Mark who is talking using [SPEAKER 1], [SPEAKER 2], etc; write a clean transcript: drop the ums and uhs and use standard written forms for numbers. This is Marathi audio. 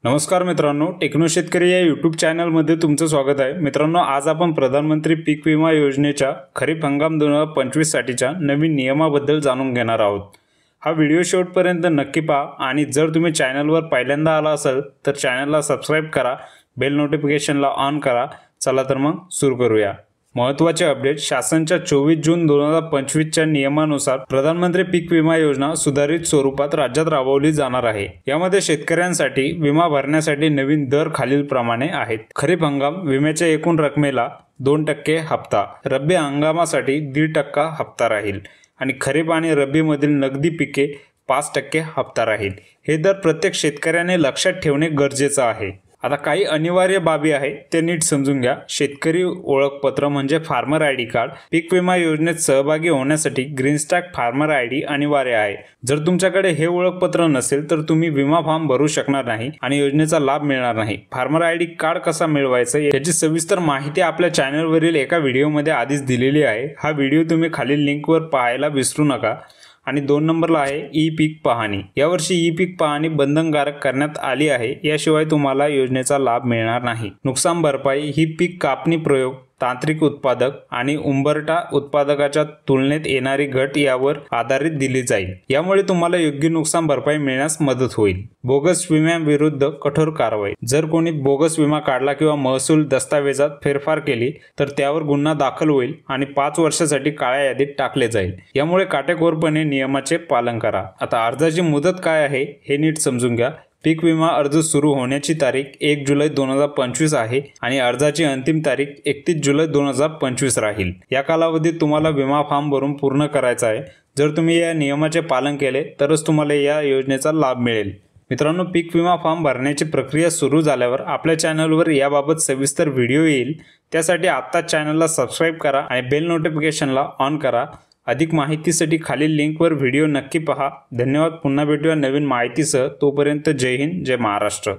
[SPEAKER 1] नमस्कार मित्रांनो, टेक्नो शेतकरी या यूट्यूब चॅनलमध्ये तुमचं स्वागत आहे। मित्रांनो, आज आपण प्रधानमंत्री पीक विमा योजनेच्या खरीप हंगाम 2025 साठीच्या नवीन नियमाबद्दल जाणून घेणार आहोत। हा व्हिडिओ शेवटपर्यंत नक्की पहा आणि जर तुम्ही चॅनलवर पहिल्यांदा आला असाल तर चॅनलला सबस्क्राइब करा, बेल नोटिफिकेशनला ऑन करा। चला तर मग सुरू करूया। महत्त्वाचे अपडेट। शासनाच्या 24 जून 2025 च्या नियमानुसार प्रधानमंत्री पीक विमा योजना सुधारित स्वरूपात राज्यात राबवली जाणार आहे। यामध्ये शेतकऱ्यांसाठी विमा भरण्यासाठी नवीन दर खालीलप्रमाणे आहेत। खरीप हंगाम विम्याच्या एकूण रकमेला 2% हप्ता, रब्बी हंगामासाठी 1.5% हप्ता राहील आणि खरीप आणि रब्बी मधील नगदी पिके 5% हप्ता राहील। हे दर प्रत्येक शेतकऱ्याने लक्षात ठेवणे गरजेचे आहे। आता काही अनिवार्य बाबी आहे ते नीट समजून घ्या। शेतकरी ओळखपत्र म्हणजे फार्मर आयडी कार्ड। पीक विमा योजनेत सहभागी होण्यासाठी ग्रीन स्टॅक फार्मर आयडी अनिवार्य आहे। जर तुमच्याकडे हे ओळखपत्र नसेल तर तुम्ही विमा फॉर्म भरू शकणार नाही आणि योजनेचा लाभ मिळणार नाही। फार्मर आयडी कार्ड कसा मिळवायचा याची सविस्तर माहिती आपल्या चॅनलवरील एका व्हिडिओमध्ये आधीच दिलेली आहे। हा व्हिडिओ तुम्ही खालील लिंकवर पाहायला विसरू नका। आणि 2 नंबरला आहे ई पीक पाहणी। यावर्षी ई पीक पाहणी बंधनकारक करण्यात आली आहे। याशिवाय तुम्हाला योजनेचा लाभ मिळणार नाही। नुकसान भरपाई ही पीक कापणी प्रयोग, तांत्रिक उत्पादक आणि उंबरठा उत्पादकाच्या तुलनेत येणारी घट यावर आधारित दिली जाईल। यामुळे तुम्हाला योग्य नुकसान भरपाई मिळण्यास मदत होईल। बोगस विम्याविरुद्ध कठोर कारवाई। जर कोणी बोगस विमा काढला किंवा महसूल दस्तावेजात फेरफार केली तर त्यावर गुन्हा दाखल होईल आणि 5 वर्षांसाठी काळ्या यादीत टाकले जाईल। यामुळे काटेकोरपणे नियमाचे पालन करा। आता अर्जाची मुदत काय आहे हे नीट समजून घ्या। पीक विमा अर्ज सुरू होण्याची तारीख 1 जुलै 2025 आहे आणि अर्जाची अंतिम तारीख 31 जुलै 2025 राहील। या कालावधीत तुम्हाला विमा फॉर्म भरून पूर्ण करायचा आहे। जर तुम्ही या नियमाचे पालन केले तरच तुम्हाला या योजनेचा लाभ मिळेल। मित्रांनो, पीक विमा फॉर्म भरण्याची प्रक्रिया सुरू झाल्यावर आपल्या चॅनलवर याबाबत सविस्तर व्हिडिओ येईल। त्यासाठी आत्ताच चॅनलला सबस्क्राइब करा आणि बेल नोटिफिकेशनला ऑन करा। अधिक माहितीसाठी खालील लिंकवर व्हिडिओ नक्की पहा। धन्यवाद। पुन्हा भेटूया नवीन माहितीसह। तोपर्यंत जय हिंद, जय महाराष्ट्र।